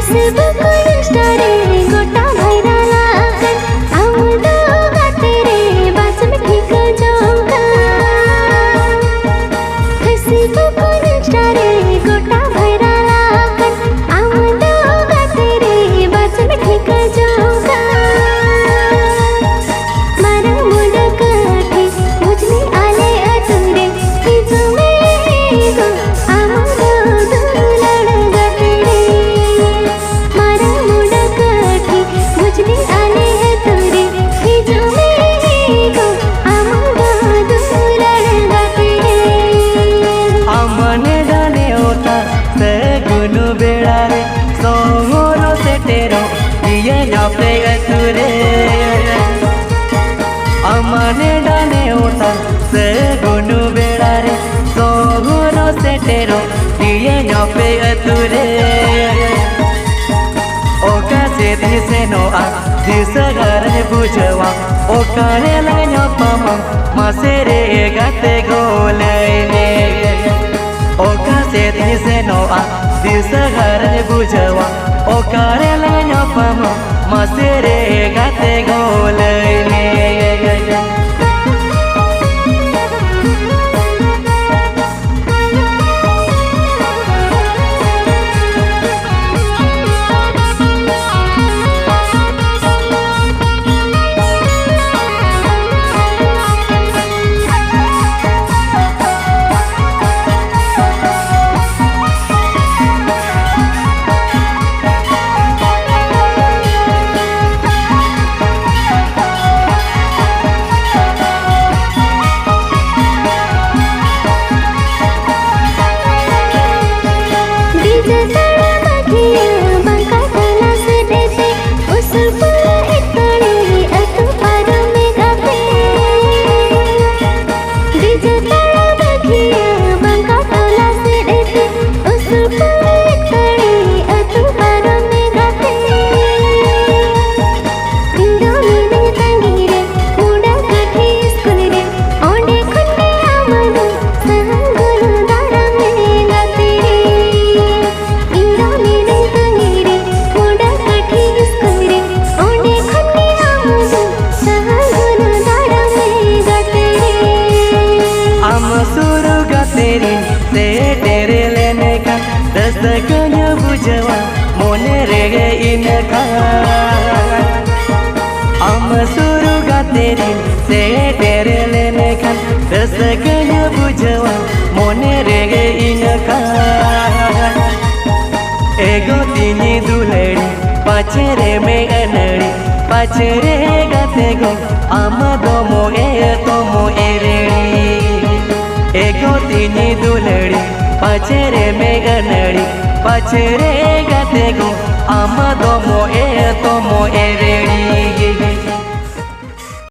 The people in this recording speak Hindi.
Facebook Insta रे गोटा भाइराल आकन आमुदो गाते रे बास में ठीक जाऊंगा। Facebook Insta रे गोटा भाइराल आकन आमुदो गाते रे बास में ठीक जाऊंगा। मारा मुंडा काठी मुझने आले अतुरे हिजो में गो आमुदो दुलड़ गाते रे। मारा मुंडा काठी मुझने आले अतुरे हिजो में गो आमुदो दुलड़ गाते रे। अमने डाने होता से गुनु बेड़ा रे सोंगोरो से टेरो ये जापे अतुरे। अमने डाने होता से गुनु बेड़ा रे सोंगोरो से टेरो ये जापे अतुरे। ओका से दिसे नो आ दिसे घर बुझवा ओका ने लगा पामा मासेरे गाते गोले ने। ओका से दिसे नो आ दिसे घर बुझवा ओका ने लगा पामा मासेरे गाते गोले ने। तेरे लेने का दस्तकन्या बुझवा मोने रेगे इनका। हम शुरू का तेरी से तेरे लेने का दस्तकन्या बुझवा मोने रेगे इनका। एगो तीनी दुलड़ी पाछरे में अनड़ी पाछरे गाते गो आम दोमो ए तोमो एरेड़ी। एगो तीनी दुलड़ी पाछरे में गनड़ी पाछरे गाते गो आम दोमो ए तोमो एरेड़ी।